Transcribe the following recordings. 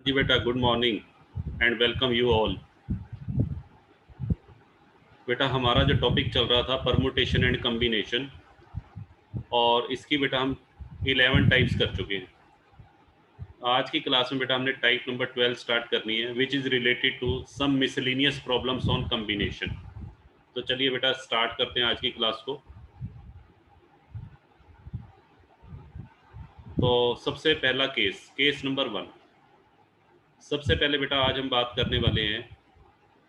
जी बेटा, good morning and welcome you all. बेटा, हमारा जो टॉपिक चल रहा था परमुटेशन एंड कम्बिनेशन, और इसकी बेटा हम 11 टाइप्स कर चुके हैं। आज की क्लास में बेटा हमने टाइप नंबर 12 स्टार्ट करनी है, which is related to some miscellaneous problems on combination. तो चलिए बेटा स्टार्ट करते हैं आज की क्लास को। तो सबसे पहला केस नंबर 1। सबसे पहले बेटा आज हम बात करने वाले हैं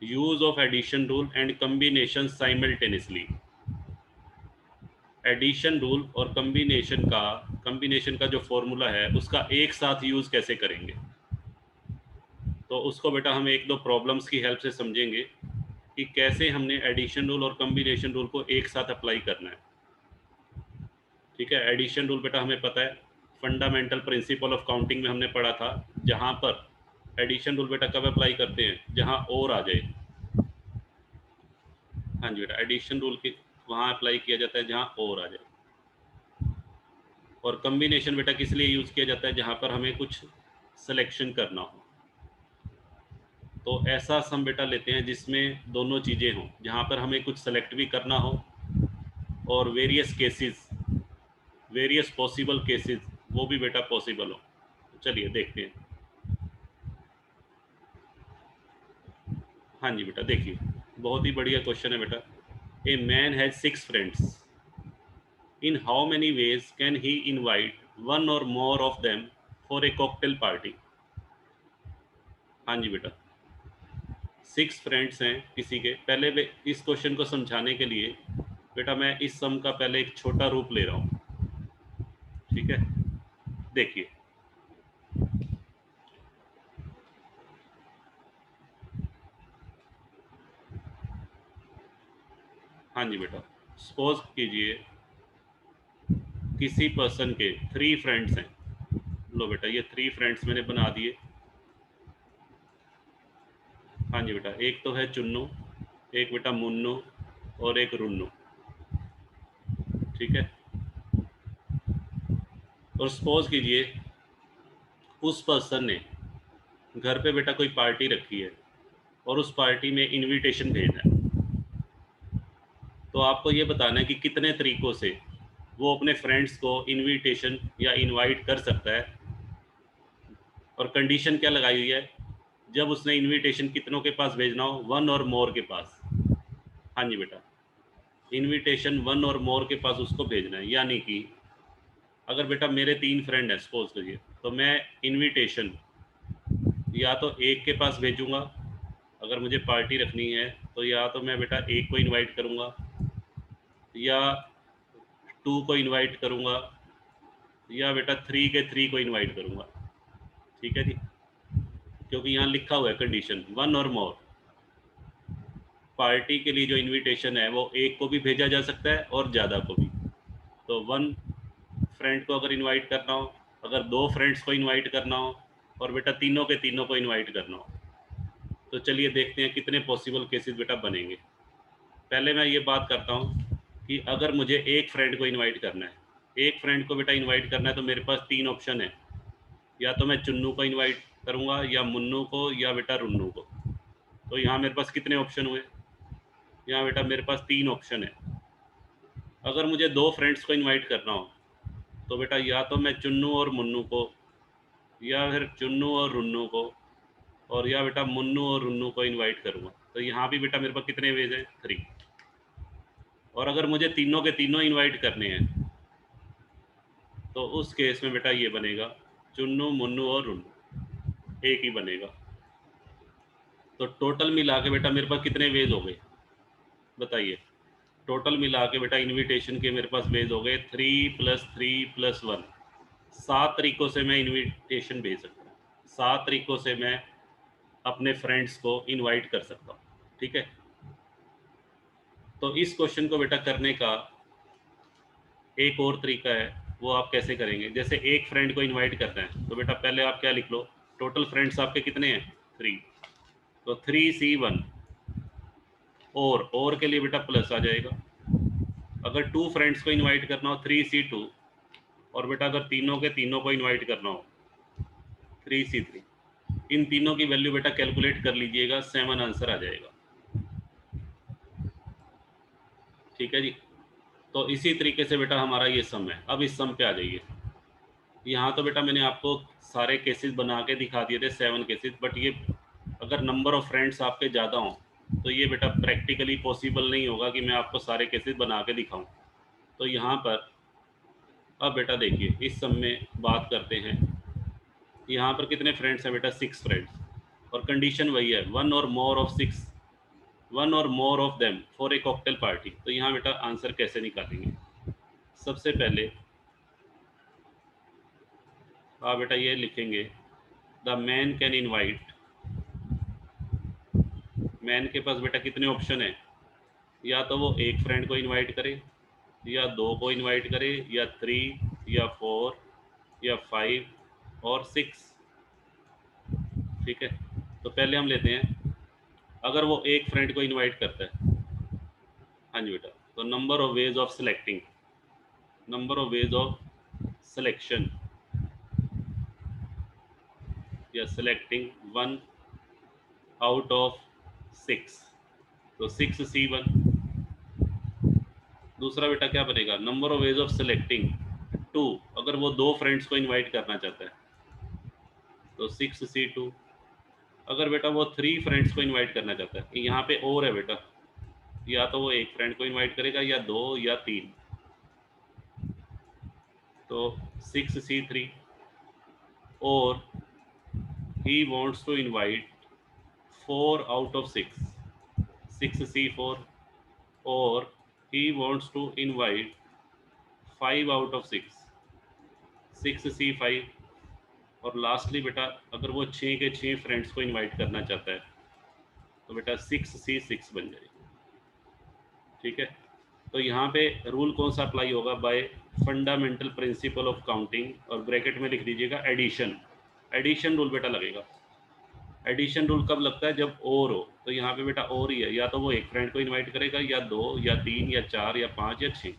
use of addition rule and combination simultaneously. Addition rule और कम्बिनेशन का जो फॉर्मूला है उसका एक साथ यूज़ कैसे करेंगे। तो उसको बेटा हम एक दो प्रॉब्लम्स की हेल्प से समझेंगे कि कैसे हमने एडिशन रूल और कम्बिनेशन रूल को एक साथ अप्लाई करना है। ठीक है, एडिशन रूल बेटा हमें पता है, फंडामेंटल प्रिंसिपल ऑफ काउंटिंग में हमने पढ़ा था, जहाँ पर एडिशन रूल बेटा कब अप्लाई करते हैं, जहाँ और आ जाए। हाँ जी बेटा, एडिशन रूल के वहाँ अप्लाई किया जाता है जहाँ और आ जाए। और कम्बिनेशन बेटा किस लिए यूज़ किया जाता है, जहाँ पर हमें कुछ सिलेक्शन करना हो। तो ऐसा सम बेटा लेते हैं जिसमें दोनों चीज़ें हों, जहाँ पर हमें कुछ सेलेक्ट भी करना हो और वेरियस पॉसिबल केसेस वो भी बेटा पॉसिबल हो। तो चलिए देखते हैं। हाँ जी बेटा, देखिए बहुत ही बढ़िया क्वेश्चन है बेटा। A man has 6 friends, in how many ways can he invite one or more of them for a cocktail party. हाँ जी बेटा, 6 फ्रेंड्स हैं किसी के। पहले इस क्वेश्चन को समझाने के लिए बेटा मैं इस सम का पहले एक छोटा रूप ले रहा हूँ। ठीक है, देखिए हाँ जी बेटा, सपोज कीजिए किसी पर्सन के 3 फ्रेंड्स हैं। लो बेटा, ये 3 फ्रेंड्स मैंने बना दिए। हाँ जी बेटा, एक तो है चुन्नू, एक बेटा मुन्नू और एक रुन्नू। ठीक है, और सपोज कीजिए उस पर्सन ने घर पे बेटा कोई पार्टी रखी है और उस पार्टी में इनविटेशन भेजना है। तो आपको ये बताना है कि कितने तरीक़ों से वो अपने फ्रेंड्स को इनविटेशन या इनवाइट कर सकता है, और कंडीशन क्या लगाई हुई है, जब उसने इनविटेशन कितनों के पास भेजना हो, 1 और मोर के पास। हाँ जी बेटा, इनविटेशन 1 और मोर के पास उसको भेजना है। यानी कि अगर बेटा मेरे 3 फ्रेंड हैं सपोज करिए, तो मैं इनविटेशन या तो एक के पास भेजूँगा, अगर मुझे पार्टी रखनी है तो या तो मैं बेटा एक को इनवाइट करूँगा या 2 को इनवाइट करूँगा या बेटा 3 के 3 को इनवाइट करूँगा। ठीक है जी, क्योंकि यहाँ लिखा हुआ है कंडीशन 1 और मोर। पार्टी के लिए जो इनविटेशन है वो एक को भी भेजा जा सकता है और ज़्यादा को भी। तो 1 फ्रेंड को अगर इनवाइट करना हो, अगर 2 फ्रेंड्स को इनवाइट करना हो, और बेटा तीनों के तीनों को इनवाइट करना हो, तो चलिए देखते हैं कितने पॉसिबल केसेस बेटा बनेंगे। पहले मैं ये बात करता हूँ कि अगर मुझे एक फ्रेंड को इनवाइट करना है, एक फ्रेंड को बेटा इनवाइट करना है, तो मेरे पास 3 ऑप्शन है। या तो मैं चुन्नू को इनवाइट करूँगा या मुन्नू को या बेटा रुन्नू को। तो यहाँ मेरे पास कितने ऑप्शन हुए, यहाँ बेटा मेरे पास 3 ऑप्शन है। अगर मुझे 2 फ्रेंड्स को इनवाइट करना हो, तो बेटा या तो मैं चुन्नू और मुन्नू को, या फिर चुन्नू और रुन्नू को, और या बेटा मुन्नू और रुन्नू को इनवाइट करूँगा। तो यहाँ भी बेटा मेरे पास कितने वेज हैं, 3। और अगर मुझे तीनों के तीनों इनवाइट करने हैं, तो उस केस में बेटा ये बनेगा चुन्नू मुन्नू और रुन्नू, एक ही बनेगा। तो टोटल मिला के बेटा मेरे पास कितने वेज हो गए बताइए। टोटल मिला के बेटा इनविटेशन के मेरे पास वेज हो गए 3 + 3 + 1। 7 तरीक़ों से मैं इनविटेशन भेज सकता हूँ, 7 तरीक़ों से मैं अपने फ्रेंड्स को इनवाइट कर सकता हूँ। ठीक है, तो इस क्वेश्चन को बेटा करने का एक और तरीका है, वो आप कैसे करेंगे। जैसे एक फ्रेंड को इनवाइट करना है, तो बेटा पहले आप क्या लिख लो, टोटल फ्रेंड्स आपके कितने हैं, 3। तो 3C1, और के लिए बेटा प्लस आ जाएगा। अगर 2 फ्रेंड्स को इनवाइट करना हो, 3C2, और बेटा अगर तीनों के तीनों को इनवाइट करना हो, 3C3। इन तीनों की वैल्यू बेटा कैलकुलेट कर लीजिएगा, 7 आंसर आ जाएगा। ठीक है जी। तो इसी तरीके से बेटा हमारा ये सम है। अब इस सम पे आ जाइए। यहाँ तो बेटा मैंने आपको सारे केसेस बना के दिखा दिए थे, 7 केसेस, बट ये अगर नंबर ऑफ फ्रेंड्स आपके ज़्यादा हों तो ये बेटा प्रैक्टिकली पॉसिबल नहीं होगा कि मैं आपको सारे केसेस बना के दिखाऊं। तो यहाँ पर अब बेटा देखिए, इस सम में बात करते हैं। यहाँ पर कितने फ्रेंड्स हैं बेटा? 6 फ्रेंड्स, और कंडीशन वही है, 1 और मोर ऑफ 6, 1 और more of them for a cocktail party. तो यहाँ बेटा आंसर कैसे निकालेंगे? सबसे पहले आप बेटा ये लिखेंगे, the man can invite. Man के पास बेटा कितने ऑप्शन है? या तो वो एक फ्रेंड को इनवाइट करे, या 2 को इनवाइट करे, या 3, या 4, या 5 और 6। ठीक है, तो पहले हम लेते हैं, अगर वो एक फ्रेंड को इनवाइट करता है, हाँ जी बेटा, तो number of ways of selecting, number of ways of selection या सिलेक्टिंग 1 आउट ऑफ 6, तो 6C1। दूसरा बेटा क्या बनेगा? Number of ways of selecting 2, अगर वो 2 फ्रेंड्स को इनवाइट करना चाहता है, तो 6C2। अगर बेटा वो 3 फ्रेंड्स को इनवाइट करना चाहता है, यहाँ पे और है बेटा, या तो वो एक फ्रेंड को इनवाइट करेगा, या 2 या 3, तो 6C3। और he wants to invite 4 out of 6, 6C4। और he wants to invite 5 out of 6, 6C5। और लास्टली बेटा अगर वो 6 के 6 फ्रेंड्स को इनवाइट करना चाहता है, तो बेटा 6C6 बन जाएगी। ठीक है, तो यहाँ पे रूल कौन सा अप्लाई होगा? Bye fundamental principle of counting, और ब्रैकेट में लिख दीजिएगा एडिशन। एडिशन रूल बेटा लगेगा। एडिशन रूल कब लगता है? जब और हो। तो यहाँ पे बेटा और ही है, या तो वो एक फ्रेंड को इनवाइट करेगा, या 2 या 3 या 4 या 5 या 6।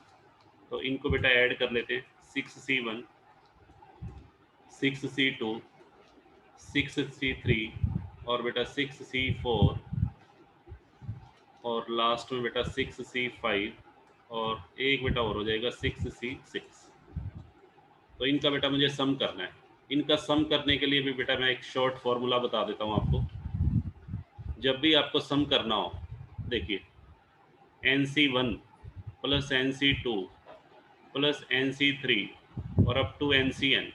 तो इनको बेटा ऐड कर लेते हैं, 6C1, 6C2, 6C3 और बेटा 6C4, और लास्ट में बेटा 6C5, और एक बेटा और हो जाएगा 6C6। तो इनका बेटा मुझे सम करना है। इनका सम करने के लिए भी बेटा मैं एक शॉर्ट फॉर्मूला बता देता हूँ आपको। जब भी आपको सम करना हो, देखिए, NC1 plus NC2 plus NC3 और अप टू NCN।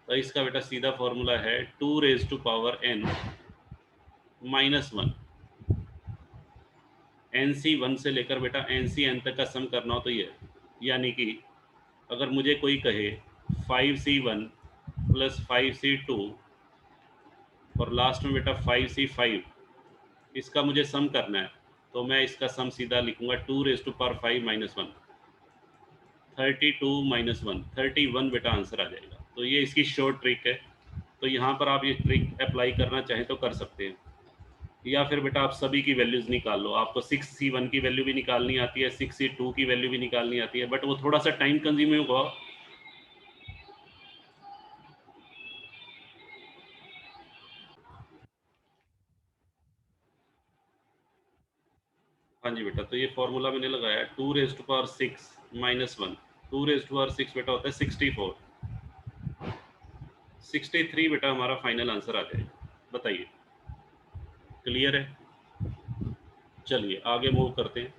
तो इसका बेटा सीधा फॉर्मूला है 2⁻n -1। NC1 से लेकर बेटा NCN तक का सम करना हो तो ये, यानी कि अगर मुझे कोई कहे 5C1 प्लस 5C2 और लास्ट में बेटा 5C5, इसका मुझे सम करना है, तो मैं इसका सम सीधा लिखूंगा 2⁻5 -1, 32 -1, 31 बेटा आंसर आ जाएगा। तो ये इसकी शॉर्ट ट्रिक है। तो यहाँ पर आप ये ट्रिक अप्लाई करना चाहें तो कर सकते हैं, या फिर बेटा आप सभी की वैल्यूज़ निकाल लो। आपको 6C1 की वैल्यू भी निकालनी आती है, 6C2 की वैल्यू भी निकालनी आती है, बट वो थोड़ा सा टाइम कंज्यूमिंग होगा। हाँ जी बेटा, तो ये फॉर्मूला मैंने लगाया 2⁻6 -1। 2⁻6 बेटा होता है 64। 63 बेटा हमारा फाइनल आंसर आ जाएगा। बताइए, क्लियर है? चलिए आगे मूव करते हैं।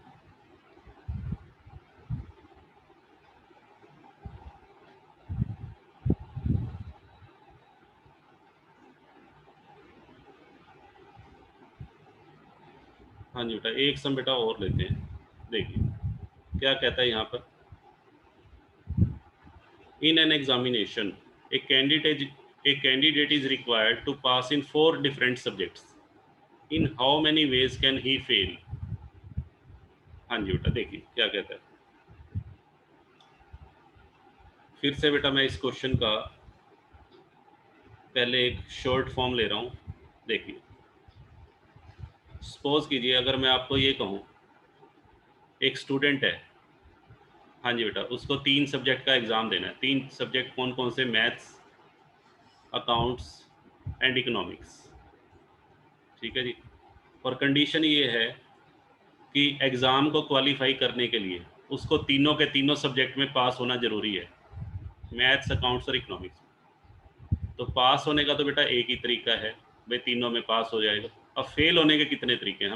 हाँ जी बेटा, एक सम बेटा और लेते हैं। देखिए क्या कहता है यहाँ पर, in an examination a candidate is required to pass in 4 different subjects. In how many ways can he fail? हाँ जी बेटा, देखिए क्या कहता है। फिर से बेटा मैं इस क्वेश्चन का पहले एक शॉर्ट फॉर्म ले रहा हूँ। देखिए, सपोज कीजिए अगर मैं आपको ये कहूँ, एक स्टूडेंट है, हाँ जी बेटा, उसको 3 सब्जेक्ट का एग्ज़ाम देना है। 3 सब्जेक्ट कौन कौन से? Maths, accounts, and economics. ठीक है जी। और कंडीशन ये है कि एग्ज़ाम को क्वालिफाई करने के लिए उसको तीनों के तीनों सब्जेक्ट में पास होना ज़रूरी है, मैथ्स, अकाउंट्स और इकोनॉमिक्स। तो पास होने का तो बेटा एक ही तरीका है, भाई तीनों में पास हो जाएगा। अब फेल होने के कितने तरीके हैं,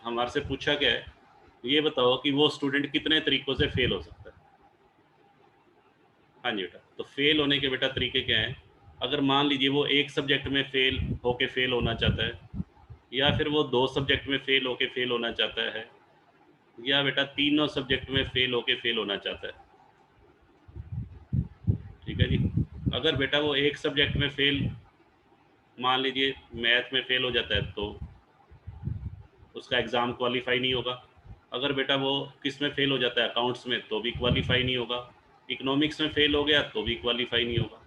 हमारे से पूछा क्या है, ये बताओ कि वो स्टूडेंट कितने तरीक़ों से फेल हो सकता है। हाँ जी बेटा, तो फेल होने के बेटा तरीके क्या हैं? अगर मान लीजिए वो एक सब्जेक्ट में फेल होना चाहता है, या फिर वो 2 सब्जेक्ट में फेल होना चाहता है, या बेटा तीनों सब्जेक्ट में फेल होना चाहता है। ठीक है जी। अगर बेटा वो एक सब्जेक्ट में मान लीजिए मैथ में फेल हो जाता है, तो उसका एग्ज़ाम क्वालिफाई नहीं होगा। अगर बेटा वो किस में फेल हो जाता है, अकाउंट्स में, तो भी क्वालिफाई नहीं होगा। इकोनॉमिक्स में फेल हो गया तो भी क्वालिफाई नहीं होगा।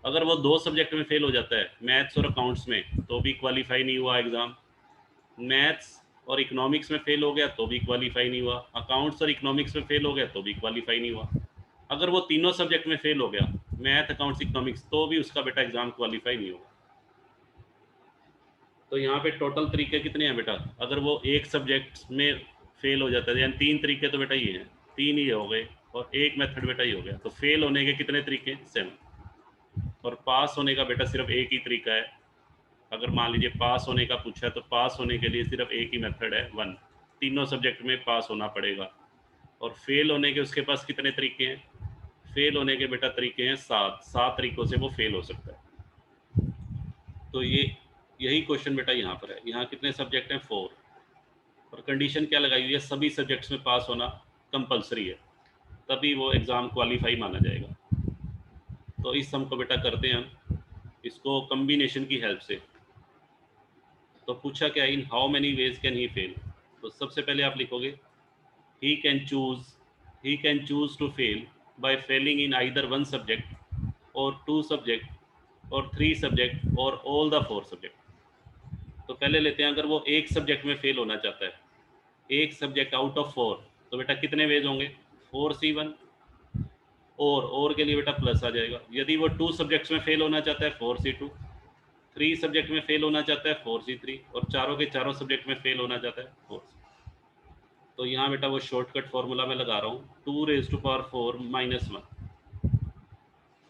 अगर वो 2 सब्जेक्ट में फेल हो जाता है, मैथ्स और अकाउंट्स में, तो भी क्वालिफाई नहीं हुआ एग्ज़ाम। मैथ्स और इकोनॉमिक्स में फेल हो गया तो भी क्वालिफाई नहीं हुआ। अकाउंट्स और इकोनॉमिक्स में फेल हो गया तो भी क्वालिफाई नहीं हुआ। अगर वो तीनों सब्जेक्ट में फेल हो गया, मैथ, अकाउंट्स, इकोनॉमिक्स, तो भी उसका बेटा एग्ज़ाम क्वालिफाई नहीं होगा। तो यहाँ पे टोटल तरीके कितने हैं बेटा? अगर वो एक सब्जेक्ट में फेल हो जाता है, यानी 3 तरीके तो बेटा ये हैं, 3 ही हो गए, और एक मेथड बेटा ये हो गया। तो फेल होने के कितने तरीके? 7। और पास होने का बेटा सिर्फ एक ही तरीका है। अगर मान लीजिए पास होने का पूछा है, तो पास होने के लिए सिर्फ एक ही मेथड है, 1। तीनों सब्जेक्ट में पास होना पड़ेगा। और फेल होने के उसके पास कितने तरीके हैं? फेल होने के बेटा तरीके हैं 7 तरीकों से वो फेल हो सकता है। तो यही क्वेश्चन बेटा यहाँ पर है। यहाँ कितने सब्जेक्ट हैं? 4। और कंडीशन क्या लगाई हुई है? सभी सब्जेक्ट्स में पास होना कंपलसरी है, तभी वो एग्ज़ाम क्वालिफाई माना जाएगा। तो इस सम को बेटा करते हैं हम इसको कम्बिनेशन की हेल्प से। तो पूछा क्या, in how many ways can he fail. तो सबसे पहले आप लिखोगे he can choose to fail by failing in either 1 subject और 2 सब्जेक्ट और 3 सब्जेक्ट और ऑल द 4 सब्जेक्ट। तो पहले लेते हैं, अगर वो एक सब्जेक्ट में फेल होना चाहता है, एक सब्जेक्ट आउट ऑफ 4, तो बेटा कितने वेज होंगे? 4C1। और के लिए बेटा प्लस आ जाएगा। यदि वो 2 सब्जेक्ट्स में फेल होना चाहता है, 4C2। 3 सब्जेक्ट में फेल होना चाहता है, 4C3। और चारों के चारों सब्जेक्ट में फेल होना चाहता है, 4C। तो यहाँ बेटा वो शॉर्टकट फॉर्मूला मैं लगा रहा हूँ, 2⁴ - 1।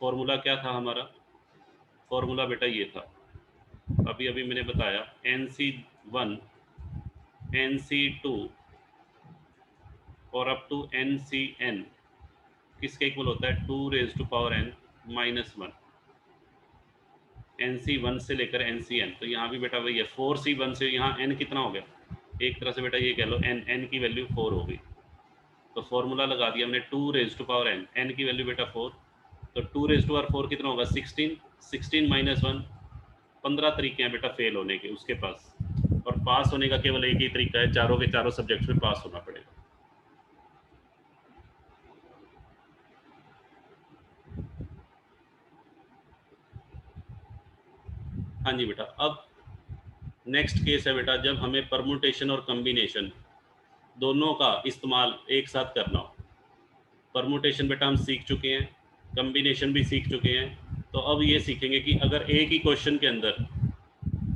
फॉर्मूला क्या था हमारा? फॉर्मूला बेटा ये था, अभी अभी मैंने बताया, NC1 NC2 और अप टू NCN किसके इक्वल होता है? 2⁻n - 1। NC1 से लेकर NCN। तो यहाँ भी बेटा वही है, 4C1 से यहाँ n कितना हो गया? एक तरह से बेटा ये कह लो n की वैल्यू 4 हो गई। तो फॉर्मूला लगा दिया हमने 2⁻n, n की वैल्यू बेटा 4। तो 2⁴ कितना होगा? 16। 16 - 1, 15 तरीके हैं बेटा फेल होने के उसके पास। और पास होने का केवल एक ही तरीका है, चारों के चारों सब्जेक्ट्स में पास होना पड़ेगा। हाँ जी बेटा। अब नेक्स्ट केस है बेटा, जब हमें परमुटेशन और कम्बिनेशन दोनों का इस्तेमाल एक साथ करना हो। परमुटेशन बेटा हम सीख चुके हैं, कम्बिनेशन भी सीख चुके हैं। तो अब ये सीखेंगे कि अगर एक ही क्वेश्चन के अंदर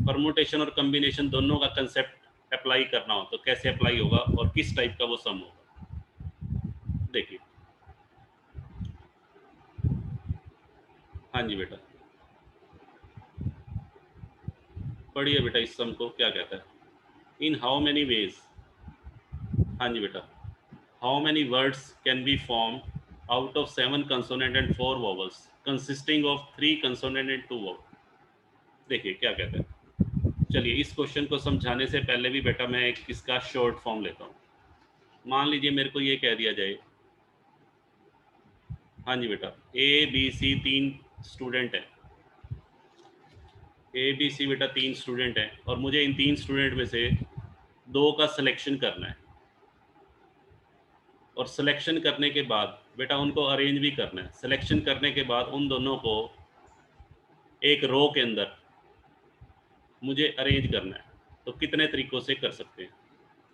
परमुटेशन और कम्बिनेशन दोनों का कंसेप्ट अप्लाई करना हो, तो कैसे अप्लाई होगा और किस टाइप का वो सम होगा। देखिए, हाँ जी बेटा, पढ़िए बेटा इस सम को क्या कहता है। इन हाउ मैनी वेज, हाँ जी बेटा, how many words can be form out of 7 consonant and 4 vowels consisting of 3 consonant and 2 vowel. देखिए क्या कहता है। चलिए इस क्वेश्चन को समझाने से पहले भी बेटा मैं एक इसका शॉर्ट फॉर्म लेता हूँ। मान लीजिए मेरे को ये कह दिया जाए, हाँ जी बेटा, ABC 3 स्टूडेंट हैं। ABC बेटा 3 स्टूडेंट हैं, और मुझे इन 3 स्टूडेंट में से 2 का सिलेक्शन करना है। और सिलेक्शन करने के बाद बेटा उनको अरेंज भी करना है। सिलेक्शन करने के बाद उन दोनों को एक रो के अंदर मुझे अरेंज करना है। तो कितने तरीक़ों से कर सकते हैं?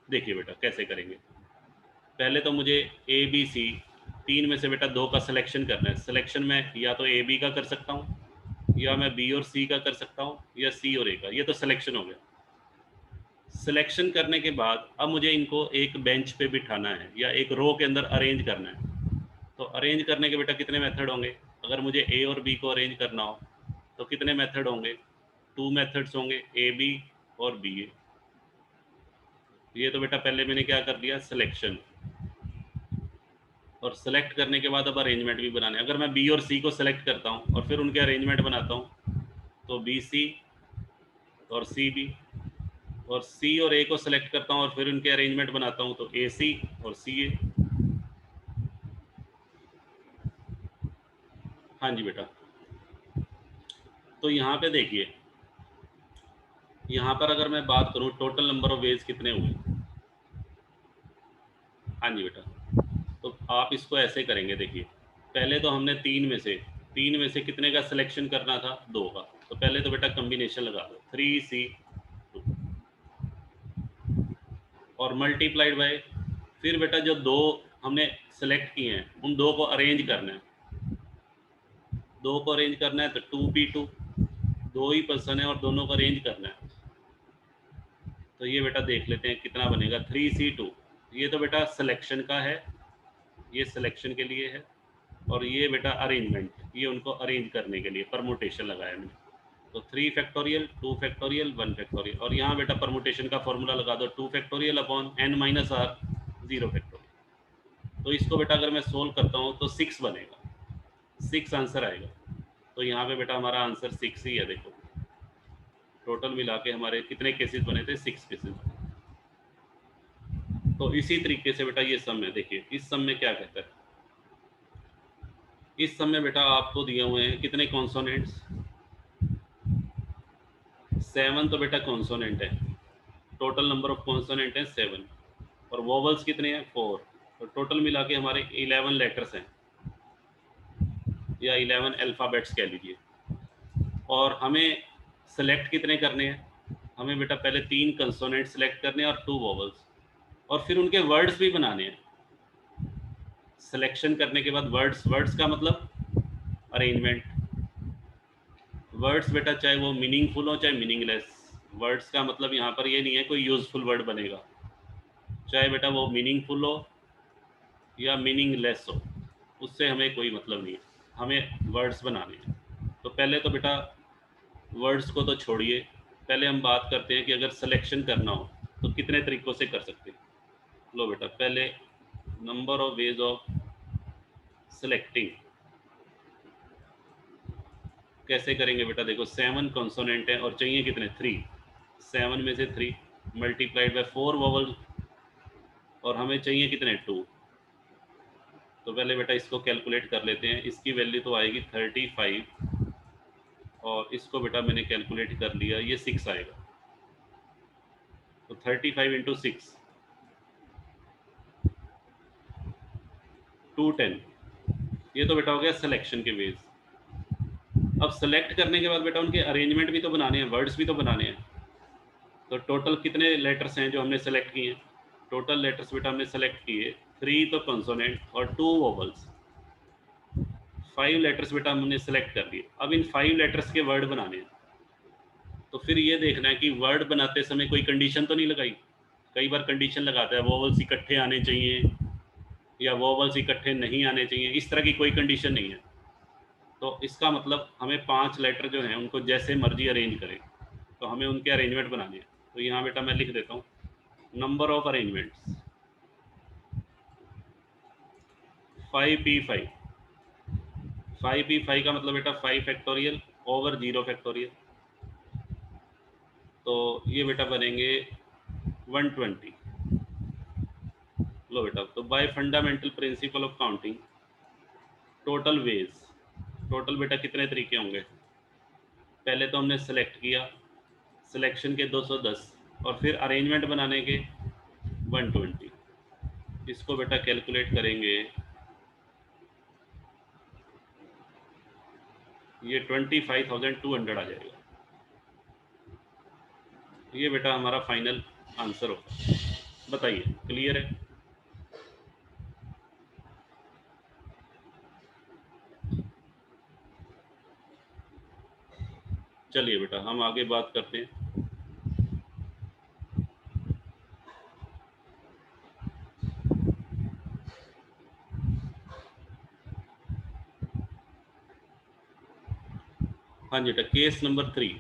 देखिए बेटा कैसे करेंगे। पहले तो मुझे ABC 3 में से बेटा 2 का सिलेक्शन करना है। सिलेक्शन में या तो AB का कर सकता हूँ, या मैं बी और सी का कर सकता हूँ या सी और ए का। ये तो सिलेक्शन हो गया। सिलेक्शन करने के बाद अब मुझे इनको एक बेंच पे बिठाना है या एक रो के अंदर अरेंज करना है। तो अरेंज करने के बेटा कितने मेथड होंगे? अगर मुझे ए और बी को अरेंज करना हो तो कितने मेथड होंगे? 2 मेथड्स होंगे, ए बी और बी ए। ये तो बेटा पहले मैंने क्या कर दिया, सिलेक्शन। और सेलेक्ट करने के बाद अब अरेंजमेंट भी बनाने। अगर मैं बी और सी को सेलेक्ट करता हूँ और फिर उनके अरेंजमेंट बनाता हूँ तो बी सी और सी बी, और सी और ए को सेलेक्ट करता हूँ और फिर उनके अरेंजमेंट बनाता हूँ तो ए सी और सी ए। हाँ जी बेटा। तो यहाँ पे देखिए, यहाँ पर अगर मैं बात करूँ टोटल नंबर ऑफ वेज कितने हुए। हाँ जी बेटा। तो आप इसको ऐसे करेंगे, देखिए पहले तो हमने तीन में से कितने का सिलेक्शन करना था? 2 का। तो पहले तो बेटा कम्बिनेशन लगा दो 3C2 और मल्टीप्लाइड बाय, फिर बेटा जो 2 हमने सेलेक्ट किए हैं उन 2 को अरेंज करना है। 2 को अरेंज करना है तो 2P2, 2 ही पर्सन है और दोनों को अरेंज करना है। तो ये बेटा देख लेते हैं कितना बनेगा 3C2। ये तो बेटा सिलेक्शन का है, ये सिलेक्शन के लिए है, और ये बेटा अरेंजमेंट, ये उनको अरेंज करने के लिए परमुटेशन लगाया मैंने। तो 3 फैक्टोरियल 2 फैक्टोरियल 1 फैक्टोरियल, और यहाँ बेटा परमुटेशन का फॉर्मूला लगा दो 2 factorial upon n minus r 0 factorial. तो इसको बेटा अगर मैं सोल्व करता हूँ तो 6 बनेगा, 6 आंसर आएगा। तो यहाँ पे बेटा हमारा आंसर 6 ही है। देखो टोटल मिला के हमारे कितने केसेस बने थे? 6 केसेस। तो इसी तरीके से बेटा ये सम है। देखिए इस सम में क्या कहता है, इस सम में बेटा आपको दिए हुए हैं कितने कॉन्सोनेंट्स? 7 तो बेटा कॉन्सोनेंट है, टोटल नंबर ऑफ कॉन्सोनेंट है 7, और वोवल्स कितने हैं? 4। तो टोटल मिला के हमारे 11 लेटर्स हैं या 11 अल्फ़ाबेट्स कह लीजिए। और हमें सेलेक्ट कितने करने हैं? हमें बेटा पहले 3 कंसोनेंट सेलेक्ट करने हैं और 2 वोवल्स, और फिर उनके वर्ड्स भी बनाने हैं। सिलेक्शन करने के बाद वर्ड्स का मतलब अरेंजमेंट। वर्ड्स बेटा चाहे वो मीनिंगफुल हो चाहे मीनिंगलेस, वर्ड्स का मतलब यहाँ पर ये नहीं है कोई यूजफुल वर्ड बनेगा, चाहे बेटा वो मीनिंगफुल हो या मीनिंगलेस हो, उससे हमें कोई मतलब नहीं है, हमें वर्ड्स बनाने हैं। तो पहले तो बेटा वर्ड्स को तो छोड़िए, पहले हम बात करते हैं कि अगर सिलेक्शन करना हो तो कितने तरीक़ों से कर सकते हैं। लो बेटा पहले number of ways of selecting कैसे करेंगे बेटा। देखो 7 कॉन्सोनेंट है और चाहिए कितने? 3। 7 में से 3 मल्टीप्लाइड बाय 4 वोवल, और हमें चाहिए कितने? 2। तो पहले बेटा इसको कैलकुलेट कर लेते हैं। इसकी वैल्यू तो आएगी 35, और इसको बेटा मैंने कैलकुलेट कर लिया, ये 6 आएगा। तो 35 इंटू 6 210। ये तो बेटा हो गया सिलेक्शन के वेज। अब सेलेक्ट करने के बाद बेटा उनके अरेंजमेंट भी तो बनाने हैं, वर्ड्स भी तो बनाने हैं। तो टोटल कितने लेटर्स हैं जो हमने सेलेक्ट किए हैं? टोटल लेटर्स बेटा हमने सेलेक्ट किए 3 तो कॉन्सोनेंट और 2 वोवल्स, 5 लेटर्स बेटा हमने सेलेक्ट कर लिए। अब इन 5 लेटर्स के वर्ड बनाने हैं। तो फिर ये देखना है कि वर्ड बनाते समय कोई कंडीशन तो नहीं लगाई। कई बार कंडीशन लगाता है वोवल्स इकट्ठे आने चाहिए या वोवल्स इकट्ठे नहीं आने चाहिए, इस तरह की कोई कंडीशन नहीं है। तो इसका मतलब हमें 5 लेटर जो हैं उनको जैसे मर्जी अरेंज करें, तो हमें उनके अरेंजमेंट बनाने हैं। तो यहाँ बेटा मैं लिख देता हूँ number of arrangements 5P5। 5P5 का मतलब बेटा 5 फैक्टोरियल ओवर 0 फैक्टोरियल, तो ये बेटा बनेंगे 120। लो बेटा, तो by fundamental principle of counting total ways, total बेटा कितने तरीके होंगे? पहले तो हमने सेलेक्ट किया, सिलेक्शन के 210 और फिर अरेंजमेंट बनाने के 120। इसको बेटा कैलकुलेट करेंगे, ये 25,200 आ जाएगा। ये बेटा हमारा फाइनल आंसर होगा। बताइए क्लियर है? चलिए बेटा हम आगे बात करते हैं। हाँ जी बेटा, केस नंबर 3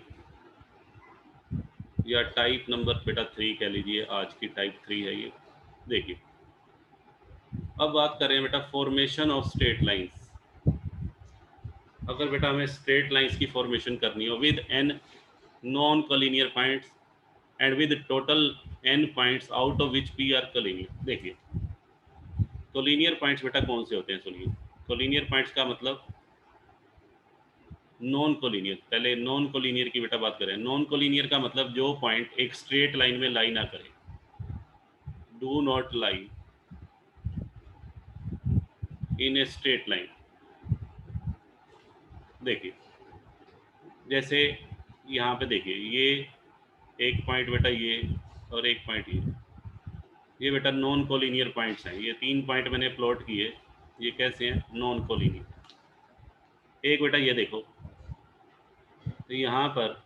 या टाइप नंबर बेटा 3 कह लीजिए, आज की टाइप 3 है ये। देखिए अब बात करें बेटा फॉर्मेशन ऑफ स्ट्रेट लाइंस। अगर बेटा हमें स्ट्रेट लाइंस की फॉर्मेशन करनी हो with n non collinear points and with total n points out of which p are collinear. देखिए कोलिनियर पॉइंट्स बेटा कौन से होते हैं, सुनिए। कोलिनियर पॉइंट्स का मतलब नॉन कोलिनियर, पहले नॉन कोलिनियर की बेटा बात करें। नॉन कोलिनियर का मतलब जो पॉइंट एक स्ट्रेट लाइन में लाई ना करे, do not lie in a straight line. देखिए जैसे यहाँ पे देखिए ये एक पॉइंट बेटा ये और एक पॉइंट ये बेटा नॉन कोलिनियर पॉइंट्स हैं। ये 3 पॉइंट मैंने प्लॉट किए, ये कैसे हैं, नॉन कोलिनियर। एक बेटा ये देखो, तो यहाँ पर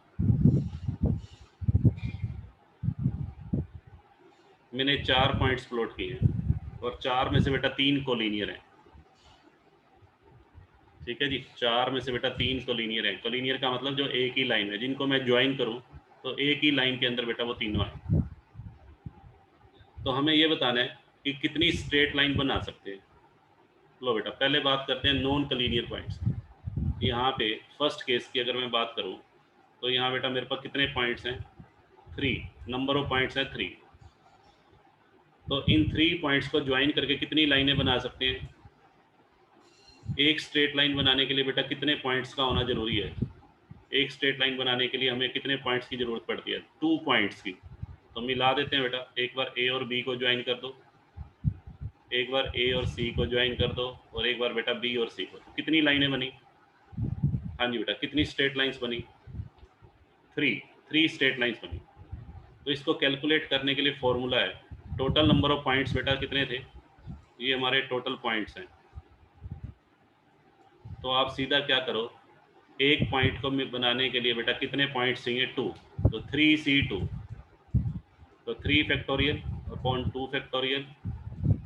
मैंने 4 पॉइंट्स प्लॉट किए हैं और 4 में से बेटा 3 कोलिनियर हैं। ठीक है जी, 4 में से बेटा 3 कोलिनियर हैं। कोलिनियर का मतलब जो एक ही लाइन है, जिनको मैं ज्वाइन करूं तो एक ही लाइन के अंदर बेटा वो तीनों हैं। तो हमें ये बताना है कि कितनी स्ट्रेट लाइन बना सकते हैं। लो बेटा पहले बात करते हैं नॉन कोलिनियर पॉइंट्स। यहाँ पे फर्स्ट केस की अगर मैं बात करूँ तो यहाँ बेटा मेरे पास कितने पॉइंट्स हैं, 3, नंबर ऑफ पॉइंट्स हैं 3। तो इन 3 पॉइंट्स को ज्वाइन करके कितनी लाइनें बना सकते हैं। एक स्ट्रेट लाइन बनाने के लिए बेटा कितने पॉइंट्स का होना जरूरी है। एक स्ट्रेट लाइन बनाने के लिए हमें कितने पॉइंट्स की जरूरत पड़ती है, 2 पॉइंट्स की। तो मिला देते हैं बेटा, एक बार ए और बी को ज्वाइन कर दो, एक बार ए और सी को ज्वाइन कर दो, और एक बार बेटा बी और सी को। तो कितनी लाइनें बनी, हाँ जी बेटा कितनी स्ट्रेट लाइंस बनी, 3 स्ट्रेट लाइंस बनी। तो इसको कैलकुलेट करने के लिए फॉर्मूला है, टोटल नंबर ऑफ पॉइंट्स बेटा कितने थे, ये हमारे टोटल पॉइंट्स हैं। तो आप सीधा क्या करो, एक पॉइंट को बनाने के लिए बेटा कितने पॉइंट्स चाहिए, 2। तो 3c2, तो 3 फैक्टोरियल अपॉन 2 फैक्टोरियल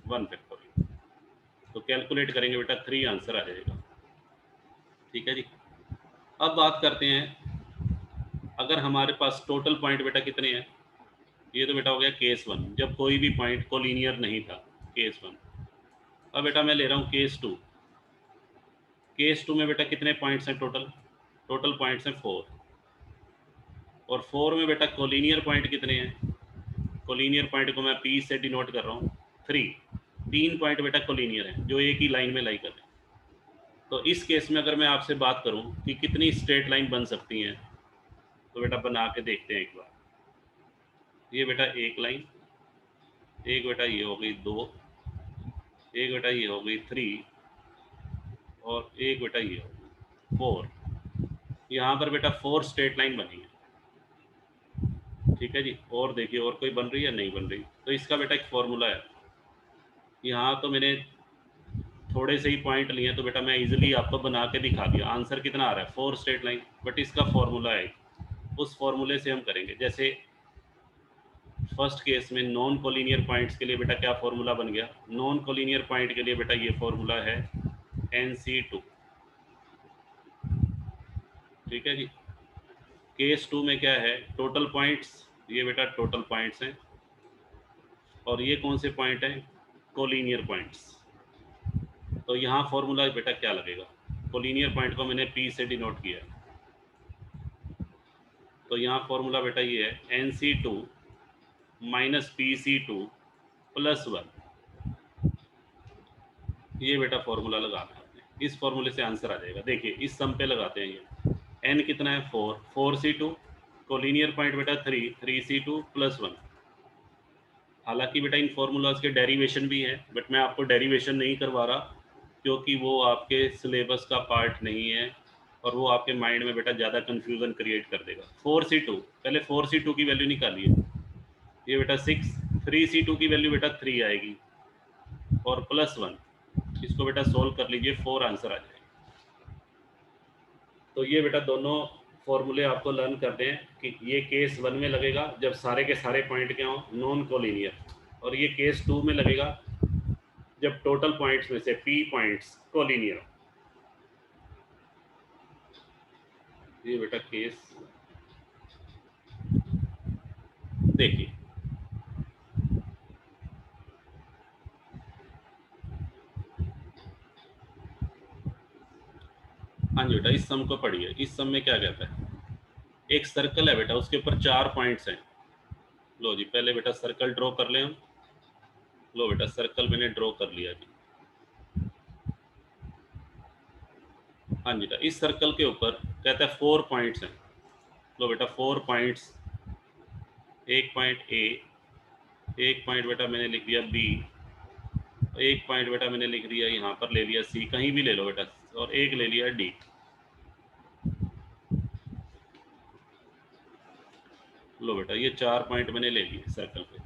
1 फैक्टोरियल। तो कैलकुलेट करेंगे बेटा 3 आंसर आ जाएगा। ठीक है जी। अब बात करते हैं अगर हमारे पास टोटल पॉइंट बेटा कितने हैं। ये तो बेटा हो गया केस 1, जब कोई भी पॉइंट कोलिनियर नहीं था, केस 1। अब बेटा मैं ले रहा हूँ केस 2। केस 2 में बेटा कितने पॉइंट्स हैं टोटल, टोटल पॉइंट्स हैं 4। और 4 में बेटा कोलिनियर पॉइंट कितने हैं, कोलिनियर पॉइंट को मैं P से डिनोट कर रहा हूँ 3 पॉइंट बेटा कोलिनियर हैं जो एक ही लाइन में लाई कर रहे हैं। तो इस केस में अगर मैं आपसे बात करूं कि कितनी स्ट्रेट लाइन बन सकती हैं, तो बेटा बना के देखते हैं एक बार। ये बेटा एक लाइन, एक बेटा ये हो गई 2, एक बेटा ये हो गई 3, और एक बेटा ये हो गई 4। यहाँ पर बेटा 4 स्ट्रेट लाइन बनी है। ठीक है जी। और देखिए और कोई बन रही है, नहीं बन रही। तो इसका बेटा एक फॉर्मूला है। यहाँ तो मैंने थोड़े से ही पॉइंट लिए, तो बेटा मैं इजीली आपको बना के दिखा दिया। आंसर कितना आ रहा है, 4 स्ट्रेट लाइन। बट इसका फॉर्मूला है, उस फॉर्मूले से हम करेंगे। जैसे फर्स्ट केस में नॉन कोलिनियर पॉइंट्स के लिए बेटा क्या फॉर्मूला बन गया, नॉन कोलिनियर पॉइंट के लिए बेटा ये फॉर्मूला है NC2। ठीक है जी। केस 2 में क्या है, टोटल पॉइंट्स, ये बेटा टोटल पॉइंट्स हैं, और ये कौन से पॉइंट हैं, कोलिनियर पॉइंट्स। तो यहाँ फॉर्मूला बेटा क्या लगेगा, कोलिनियर पॉइंट को मैंने P से डिनोट किया है। तो यहाँ फॉर्मूला बेटा ये है NC2 माइनस PC2 प्लस 1। ये बेटा फॉर्मूला लगाना है, इस फॉर्मूले से आंसर आ जाएगा। देखिए इस सम पे लगाते हैं, ये n कितना है 4, 4c2, कोलिनियर पॉइंट बेटा 3, 3c2 प्लस 1। हालांकि बेटा इन फॉर्मूलाज के डेरिवेशन भी हैं, बट मैं आपको डेरिवेशन नहीं करवा रहा क्योंकि वो आपके सिलेबस का पार्ट नहीं है, और वो आपके माइंड में बेटा ज़्यादा कन्फ्यूज़न क्रिएट कर देगा। 4c2, पहले 4c2 की वैल्यू निकालिए, ये बेटा 6, 3c2 की वैल्यू बेटा 3 आएगी, और प्लस 1, इसको बेटा सोल्व कर लीजिए, 4 आंसर आ जाएगा। तो ये बेटा दोनों फॉर्मूले आपको लर्न करते हैं कि ये केस 1 में लगेगा जब सारे के सारे पॉइंट क्या हो, नॉन कोलिनियर, और ये केस 2 में लगेगा जब टोटल पॉइंट्स में से p पॉइंट्स कोलिनियर। ये बेटा केस देखिए, हाँ जी बेटा, इस सम को पढ़िए। इस सम में क्या कहता है, एक सर्कल है बेटा, उसके ऊपर 4 पॉइंट्स हैं। लो जी, पहले बेटा सर्कल ड्रॉ कर लें हम। लो बेटा, सर्कल मैंने ड्रॉ कर लिया जी। हाँ जी बेटा, इस सर्कल के ऊपर कहता है 4 पॉइंट्स हैं। लो बेटा 4 पॉइंट्स, एक पॉइंट ए, एक पॉइंट बेटा मैंने लिख दिया बी, एक पॉइंट बेटा मैंने लिख दिया यहाँ पर, ले लिया सी, कहीं भी ले लो बेटा, और एक ले लिया डी। लो बेटा, ये 4 पॉइंट मैंने ले लिए सर्कल पे।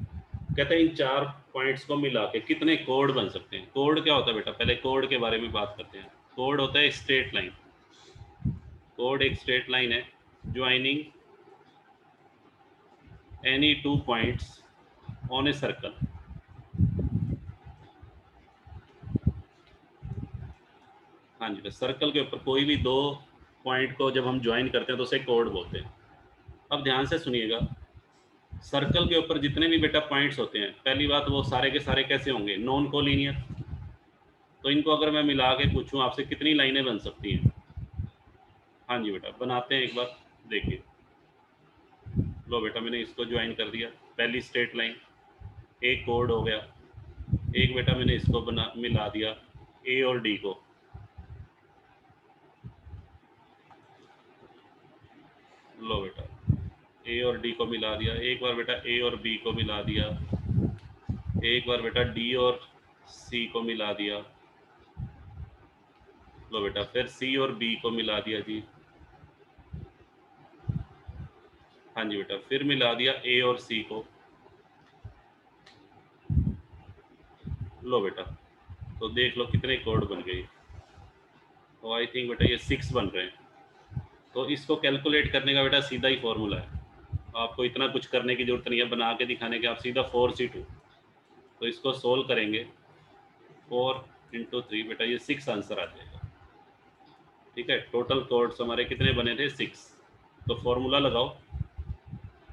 कहते हैं इन 4 पॉइंट्स को मिला के कितने कोड बन सकते हैं। कोड क्या होता है बेटा, पहले कोड के बारे में बात करते हैं। कोड होता है स्ट्रेट लाइन। कोड एक स्ट्रेट लाइन है joining any 2 points on a circle. हाँ जी, तो सर्कल के ऊपर कोई भी 2 पॉइंट को जब हम ज्वाइन करते हैं तो उसे कोड बोलते हैं। अब ध्यान से सुनिएगा, सर्कल के ऊपर जितने भी बेटा पॉइंट्स होते हैं, पहली बात वो सारे के सारे कैसे होंगे, नॉन कोलिनियर। तो इनको अगर मैं मिला के पूछूं आपसे कितनी लाइनें बन सकती हैं। हाँ जी बेटा, बनाते हैं एक बार, देखिए। लो बेटा, मैंने इसको ज्वाइन कर दिया, पहली स्ट्रेट लाइन, एक कोड हो गया। एक बेटा मैंने इसको बना मिला दिया ए और डी को। लो बेटा, ए और डी को मिला दिया। एक बार बेटा ए और बी को मिला दिया। एक बार बेटा डी और सी को मिला दिया। लो बेटा, फिर सी और बी को मिला दिया जी। हाँ जी बेटा, फिर मिला दिया ए और सी को। लो बेटा, तो देख लो कितने कोड बन गए। तो आई थिंक बेटा ये 6 बन रहे हैं। तो इसको कैलकुलेट करने का बेटा सीधा ही फॉर्मूला है, आपको इतना कुछ करने की जरूरत नहीं है बना के दिखाने के। आप सीधा 4C2, तो इसको सोल्व करेंगे 4 × 3 बेटा ये 6 आंसर आ जाएगा। ठीक है, टोटल कोड्स हमारे कितने बने थे, 6। तो फॉर्मूला लगाओ।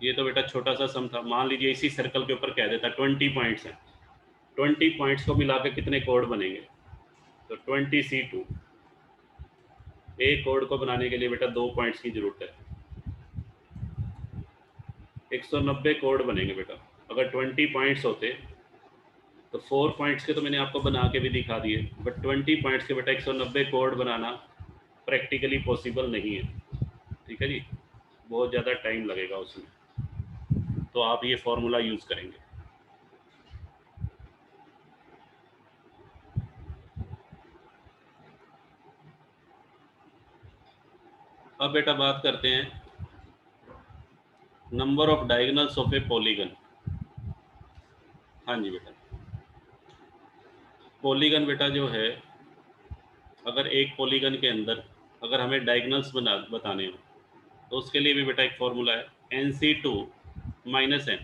ये तो बेटा छोटा सा सम था। मान लीजिए इसी सर्कल के ऊपर कह देता 20 पॉइंट्स हैं, 20 पॉइंट्स को मिला के कितने कोड बनेंगे, तो 20C2। एक कोड को बनाने के लिए बेटा 2 पॉइंट्स की जरूरत है, 190 कोड बनेंगे बेटा। अगर 20 पॉइंट्स होते तो 4 पॉइंट्स के तो मैंने आपको बना के भी दिखा दिए, बट 20 पॉइंट्स के बेटा 190 कोड बनाना प्रैक्टिकली पॉसिबल नहीं है। ठीक है जी, बहुत ज़्यादा टाइम लगेगा उसमें, तो आप ये फॉर्मूला यूज़ करेंगे। अब बेटा बात करते हैं number of diagonals of A polygon. हाँ जी बेटा, पॉलीगन बेटा जो है, अगर एक पॉलीगन के अंदर अगर हमें डायगोनल्स बताने हो तो उसके लिए भी बेटा एक फॉर्मूला है NC2 - n।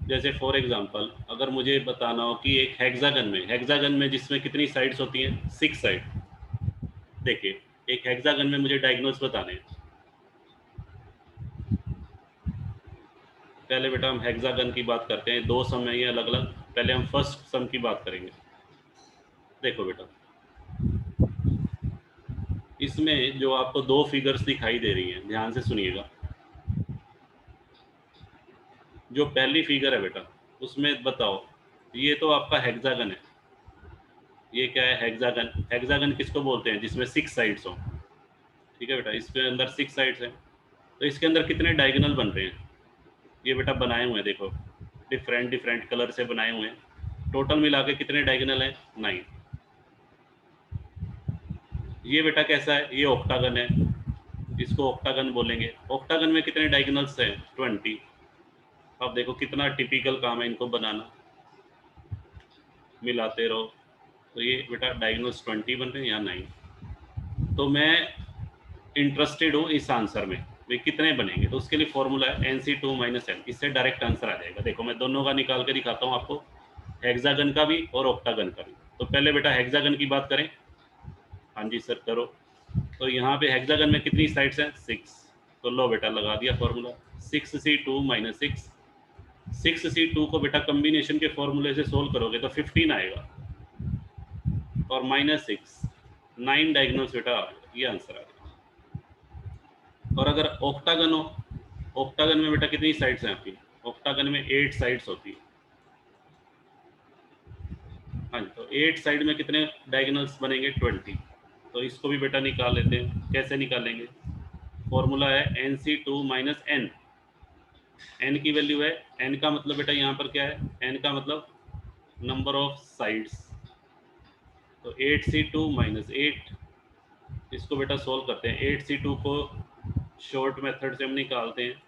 जैसे फॉर एग्जांपल अगर मुझे बताना हो कि एक हेक्सागन में जिसमें कितनी साइड्स होती हैं, 6 साइड। देखिए, एक हेक्सागन में मुझे डायगोनल्स बताने हैं। पहले बेटा हम हेक्सागन की बात करते हैं, 2 सम है ये अलग अलग। पहले हम फर्स्ट सम की बात करेंगे। देखो बेटा, इसमें जो आपको 2 फिगर्स दिखाई दे रही हैं, ध्यान से सुनिएगा। जो पहली फिगर है बेटा, उसमें बताओ, ये तो आपका हेक्सागन है। ये क्या है, हेक्सागन। हेक्सागन किसको बोलते हैं, जिसमें 6 साइड्स हो। ठीक है बेटा, इसके अंदर 6 साइड्स हैं, तो इसके अंदर कितने डायगोनल बन रहे हैं, ये बेटा बनाए हुए हैं, देखो डिफरेंट डिफरेंट कलर से बनाए हुए हैं। टोटल मिला के कितने डायगोनल हैं, 9। ये बेटा कैसा है, ये ऑक्टागन है, इसको ऑक्टागन बोलेंगे। ऑक्टागन में कितने डायगोनल्स हैं, 20। अब देखो कितना टिपिकल काम है इनको बनाना, मिलाते रहो। तो ये बेटा डायगोनल्स 20 बन रहे हैं, यहाँ 9। तो मैं इंटरेस्टेड हो इस आंसर में भाई कितने बनेंगे, तो उसके लिए फॉर्मूला है NC2 - n, इससे डायरेक्ट आंसर आ जाएगा। देखो मैं दोनों का निकाल के दिखाता हूँ आपको, हेक्सागन का भी और ऑक्टागन का भी। तो पहले बेटा हेक्सागन की बात करें। हाँ जी सर करो। तो यहाँ पे हेक्सागन में कितनी साइड्स हैं? 6। तो लो बेटा लगा दिया फॉर्मूला 6C2 - 6। 6C2 को बेटा कम्बिनेशन के फॉर्मूले से सोल्व करोगे तो 15 आएगा और -6 9 डायगोनल्स बेटा ये आंसर आ गया। और अगर ऑक्टागन हो, ऑक्टागन में बेटा कितनी साइड्स हैं आपकी? ऑक्टागन में 8 साइड्स होती है। हाँ जी, तो 8 साइड में कितने डायगोनल्स बनेंगे? 20। तो इसको भी बेटा निकाल लेते हैं। कैसे निकालेंगे? फॉर्मूला है NC2 - n। n की वैल्यू है, n का मतलब बेटा यहाँ पर क्या है? n का मतलब नंबर ऑफ साइड्स। तो 8C2 - 8, इसको बेटा सोल्व करते हैं। 8C2 को शॉर्ट मेथड से हम निकालते हैं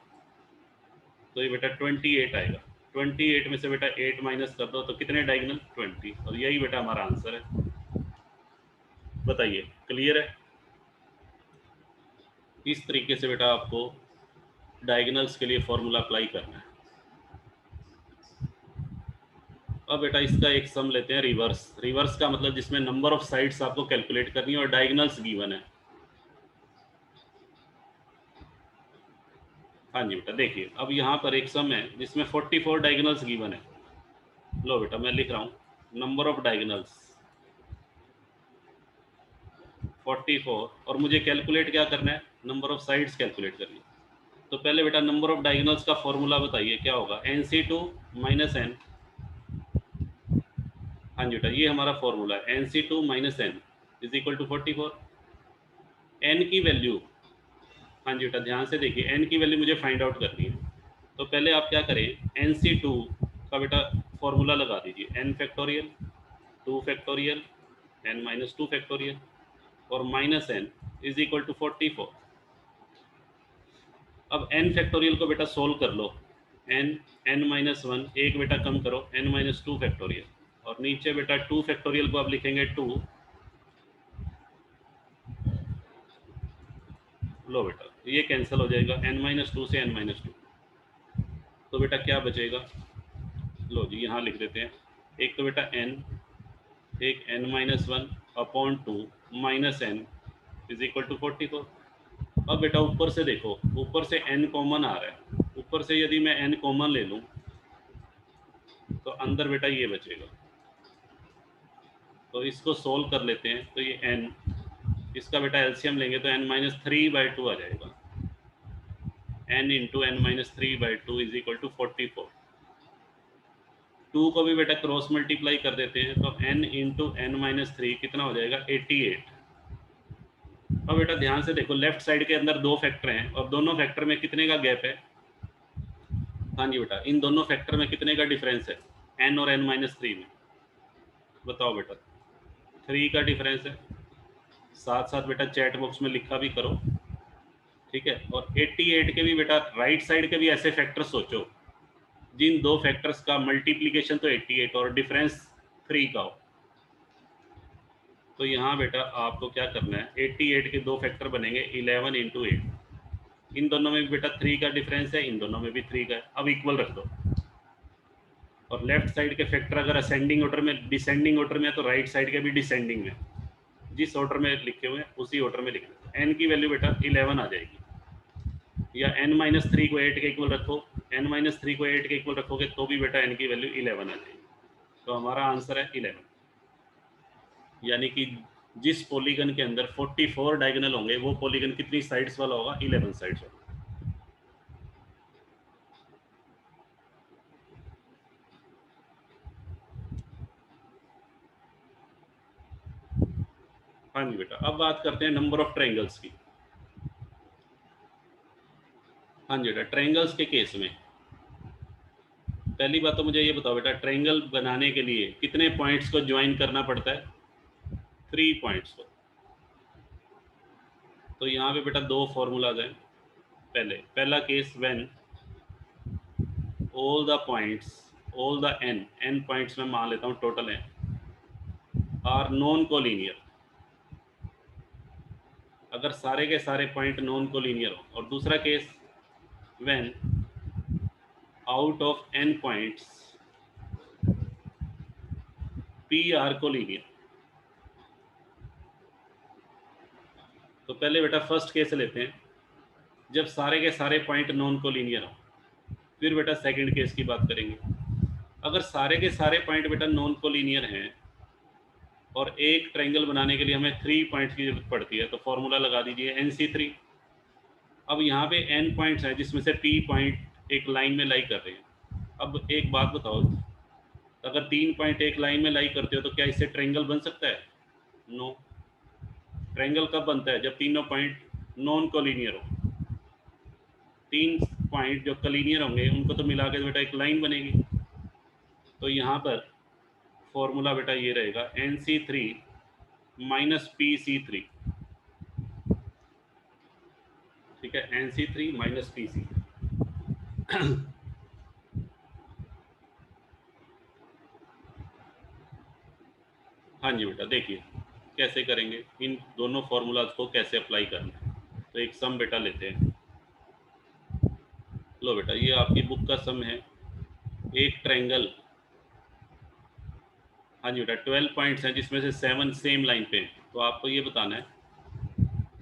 तो ये बेटा 28 आएगा। 28 में से बेटा 8 माइनस कर दो तो कितने डायगोनल? 20। और यही बेटा हमारा आंसर है। बताइए क्लियर है? इस तरीके से बेटा आपको डायगोनल्स के लिए फॉर्मूला अप्लाई करना है। अब बेटा इसका एक सम लेते हैं रिवर्स। रिवर्स का मतलब जिसमें नंबर ऑफ साइड्स आपको कैलकुलेट करनी है और डायगोनल्स गिवन है। हाँ जी बेटा देखिए, अब यहाँ पर एक सम है जिसमें 44 डायगोनल्स गिवन है। लो बेटा मैं लिख रहा हूँ, नंबर ऑफ डायगोनल्स 44 और मुझे कैलकुलेट क्या करना है? नंबर ऑफ साइड्स कैलकुलेट करनी है। तो पहले बेटा नंबर ऑफ डायगोनल्स का फॉर्मूला बताइए क्या होगा? NC2 - n। हाँ जी बेटा ये हमारा फॉर्मूला है, NC2 - n = 44। n की वैल्यू, हाँ जी बेटा ध्यान से देखिए, n की वैल्यू मुझे फाइंड आउट करनी है। तो पहले आप क्या करें, NC2 का बेटा फॉर्मूला लगा दीजिए, n factorial 2 factorial n - 2 factorial और -n = 44। अब n फैक्टोरियल को बेटा सोल्व कर लो। n -1 एक बेटा कम करो, n - 2 फैक्टोरियल और नीचे बेटा 2 फैक्टोरियल को आप लिखेंगे 2। लो बेटा ये कैंसिल हो जाएगा, n - 2 से n - 2। तो बेटा क्या बचेगा? लो जी यहाँ लिख देते हैं। एक तो बेटा n, एक n - 1 अपॉन 2 माइनस n = 44। अब बेटा ऊपर से देखो, ऊपर से n कॉमन आ रहा है। ऊपर से यदि मैं n कॉमन ले लूँ तो अंदर बेटा ये बचेगा। तो इसको सोल्व कर लेते हैं। तो ये n, इसका बेटा एलसीएम लेंगे तो n - 3/2 आ जाएगा। n × n - 3/2 = 44। 2 को भी बेटा क्रॉस मल्टीप्लाई कर देते हैं तो n × n - 3 कितना हो जाएगा? 88। अब बेटा ध्यान से देखो, लेफ्ट साइड के अंदर 2 फैक्टर हैं और दोनों फैक्टर में कितने का गैप है? हाँ जी बेटा इन दोनों फैक्टर में कितने का डिफरेंस है? n और n - 3 में। बताओ बेटा 3 का डिफरेंस है। साथ साथ बेटा चैट बॉक्स में लिखा भी करो, ठीक है। और 88 के भी बेटा राइट साइड के भी ऐसे फैक्टर सोचो जिन दो फैक्टर्स का मल्टीप्लीकेशन तो 88 और डिफरेंस 3 का हो। तो यहाँ बेटा आपको क्या करना है, 88 के दो फैक्टर बनेंगे 11 × 8। इन दोनों में भी बेटा 3 का डिफरेंस है, इन दोनों में भी 3 का है। अब इक्वल रख दो। और लेफ्ट साइड के फैक्टर अगर असेंडिंग ऑर्डर में, डिसेंडिंग ऑर्डर में है तो राइट साइड के भी डिसेंडिंग में। जिस ऑर्डर में लिखे हुए हैं उसी ऑर्डर में लिख दो। n की वैल्यू बेटा 11 आ जाएगी। या n - 3 को 8 के इक्वल रखो, n - 3 को 8 के इक्वल रखोगे तो भी बेटा n की वैल्यू 11 आ जाएगी। तो हमारा आंसर है 11। यानी कि जिस पॉलीगन के अंदर 44 डायगोनल होंगे वो पॉलीगन कितनी साइड्स वाला होगा? 11 साइड्स वाला। हाँ जी बेटा अब बात करते हैं नंबर ऑफ ट्रायंगल्स की। हाँ जी बेटा ट्रायंगल्स के केस में पहली बात तो मुझे ये बताओ बेटा, ट्रायंगल बनाने के लिए कितने पॉइंट्स को ज्वाइन करना पड़ता है? 3 पॉइंट्स को। तो यहाँ पे बेटा दो फॉर्मूलाज हैं। पहला case when all the points, all the n points में मान लेता हूँ टोटल है, आर नॉन कोलिनियर। अगर सारे के सारे पॉइंट नॉन कोलिनियर हो, और दूसरा case when out of n points p are collinear. तो पहले बेटा फर्स्ट केस लेते हैं, जब सारे के सारे पॉइंट नॉन कोलिनियर हो। फिर बेटा सेकंड केस की बात करेंगे, अगर सारे के सारे पॉइंट बेटा नॉन कोलिनियर हैं और एक ट्रायंगल बनाने के लिए हमें 3 पॉइंट्स की जरूरत पड़ती है, तो फॉर्मूला लगा दीजिए NC3। अब यहाँ पे n पॉइंट्स हैं जिसमें से p पॉइंट एक लाइन में लाई कर रहे हैं। अब एक बात बताओ, अगर 3 पॉइंट एक लाइन में लाई करते हो तो क्या इससे ट्रायंगल बन सकता है? नो। ट्रायंगल कब बनता है? जब तीनों पॉइंट नॉन कोलिनियर हो। 3 पॉइंट जो कोलिनियर होंगे उनको तो मिला के बेटा एक लाइन बनेगी। तो यहाँ पर फॉर्मूला बेटा ये रहेगा NC3 माइनस PC3। ठीक है, NC3 माइनस PC3। हाँ जी बेटा, देखिए कैसे करेंगे, इन दोनों फॉर्मूलाज को कैसे अप्लाई करना है। तो एक सम बेटा लेते हैं। लो बेटा, ये आपकी बुक का सम है। एक ट्रायंगल, हाँ जी बेटा, 12 पॉइंट्स हैं जिसमें से 7 सेम लाइन पे हैं। तो आपको ये बताना है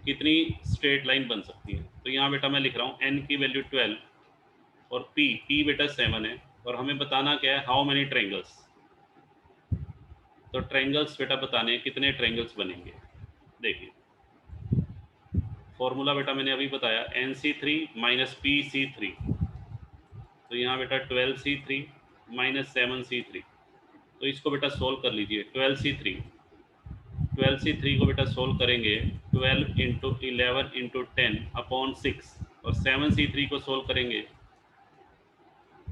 कितनी स्ट्रेट लाइन बन सकती है। तो यहाँ बेटा मैं लिख रहा हूँ n की वैल्यू 12 और p बेटा 7 है, और हमें बताना क्या है, हाउ मेनी ट्रायंगल्स। तो ट्रायंगल्स बेटा बताने हैं कितने ट्रायंगल्स बनेंगे। देखिए फॉर्मूला बेटा मैंने अभी बताया NC3 माइनस PC3। तो यहाँ बेटा 12C3 माइनस 7C3। तो इसको बेटा सोल्व कर लीजिए। 12C3 को बेटा सोल्व करेंगे 12 इंटू 11 इंटू 10 अपॉन 6, और 7C3 को सोल्व करेंगे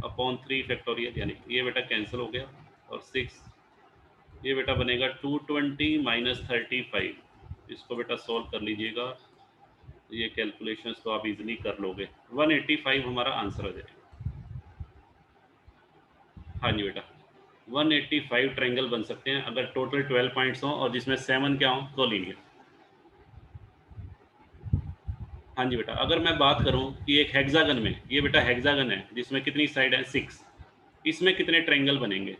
अपॉन 3 फैक्टोरियल, यानी ये बेटा कैंसिल हो गया, और 6 ये बेटा बनेगा 220 माइनस 35। इसको बेटा सोल्व कर लीजिएगा, ये कैलकुलेशंस तो आप इजीली कर लोगे। 185 हमारा आंसर हो जाएगा। हाँ जी बेटा, 185 ट्रायंगल बन सकते हैं अगर टोटल 12 पॉइंट्स हों और जिसमें 7 क्या हों, कोलिनियर। हाँ जी बेटा, अगर मैं बात करूं कि एक हेक्सागन में, ये बेटा हेक्सागन है जिसमें कितनी साइड है, 6, इसमें कितने ट्रायंगल बनेंगे?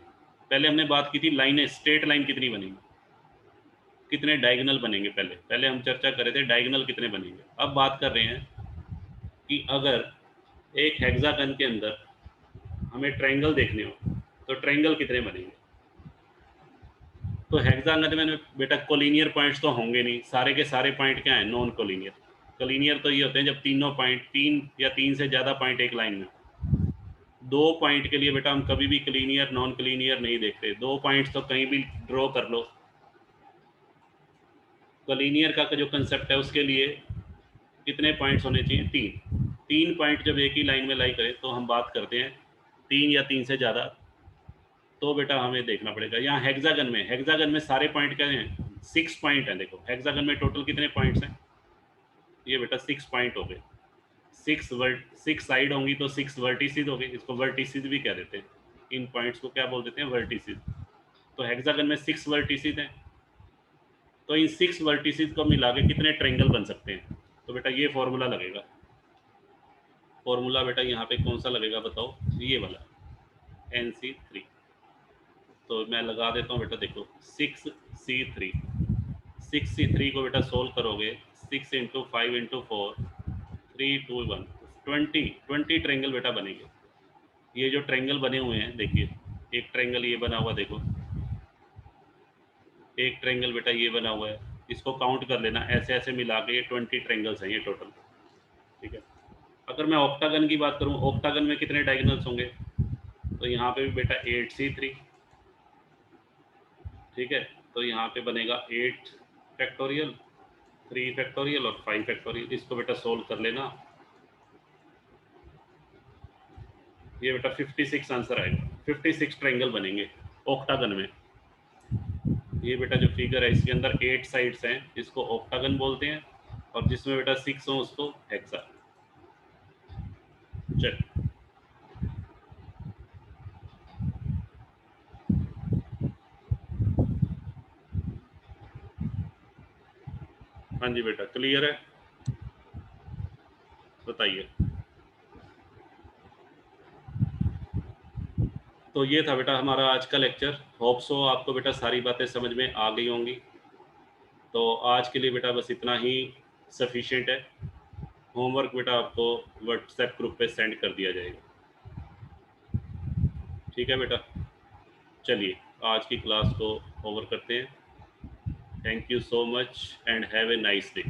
पहले हमने बात की थी लाइनें, स्ट्रेट लाइन कितनी बनेंगी, कितने डायगोनल बनेंगे। पहले पहले हम चर्चा कर रहे थे डायगोनल कितने बनेंगे। अब बात कर रहे हैं कि अगर एक हेक्सागन के अंदर हमें ट्रायंगल देखने हो तो ट्रायंगल कितने बनेंगे। तो हेक्सागन में बेटा कोलिनियर पॉइंट्स तो होंगे नहीं, सारे के सारे पॉइंट क्या हैं, नॉन कोलिनियर। कोलिनियर तो ये होते हैं जब तीनों पॉइंट, 3 या 3 से ज़्यादा पॉइंट एक लाइन में। 2 पॉइंट के लिए बेटा हम कभी भी कोलिनियर नॉन कोलिनियर नहीं देखते, 2 पॉइंट्स तो कहीं भी ड्रॉ कर लो। कोलिनियर का जो कंसेप्ट है उसके लिए कितने पॉइंट्स होने चाहिए, 3 पॉइंट जब एक ही लाइन में लाई करें तो हम बात करते हैं 3 या 3 से ज़्यादा। तो बेटा हमें देखना पड़ेगा यहाँ हेक्सागन में सारे पॉइंट क्या हैं, 6 पॉइंट हैं। देखो हेक्सागन में टोटल कितने पॉइंट्स हैं, ये बेटा 6 पॉइंट हो गए। 6 साइड होंगी तो 6 वर्टिसेस हो गए, इसको वर्टिसेस भी कह देते हैं। इन पॉइंट्स को क्या बोल देते हैं, वर्टिसेस। तो हेक्सागन में 6 वर्टिसेस हैं, तो इन 6 वर्टिसेस को मिला के कितने ट्रायंगल बन सकते हैं। तो बेटा ये फॉर्मूला लगेगा। फॉर्मूला बेटा यहाँ पे कौन सा लगेगा बताओ, ये वाला NC3। तो मैं लगा देता हूँ बेटा, देखो 6C3, 6C3 को बेटा सोल्व करोगे, 6 इंटू 5 इंटू 4, 3 2 1, 20 ट्रायंगल बेटा बनेंगे। ये जो ट्रायंगल बने हुए हैं देखिए, एक ट्रायंगल ये बना हुआ, देखो एक ट्रायंगल बेटा ये बना हुआ है, इसको काउंट कर लेना, ऐसे ऐसे मिला के ये 20 ट्रायंगल्स हैं ये टोटल। ठीक है, अगर मैं ऑक्टागन की बात करूँ, ऑक्टागन में कितने डायगोनल्स होंगे, तो यहाँ पे भी बेटा 8C3। ठीक है, तो यहाँ पे बनेगा 8 फैक्टोरियल, 3 फैक्टोरियल और 5 फैक्टोरियल। इसको बेटा सोल्व कर लेना, ये बेटा 56 आंसर आएगा। 56 ट्रायंगल बनेंगे ऑक्टागन में। ये बेटा जो फिगर है इसके अंदर 8 साइड्स हैं, इसको ऑक्टागन बोलते हैं, और जिसमें बेटा 6 हो उसको हेक्सा। चल हाँ जी बेटा, क्लियर है, बताइए। तो ये था बेटा हमारा आज का लेक्चर। होप सो आपको बेटा सारी बातें समझ में आ गई होंगी। तो आज के लिए बेटा बस इतना ही सफिशिएंट है। होमवर्क बेटा आपको व्हाट्सएप ग्रुप पे सेंड कर दिया जाएगा। ठीक है बेटा, चलिए आज की क्लास को ओवर करते हैं। Thank you so much and have a nice day.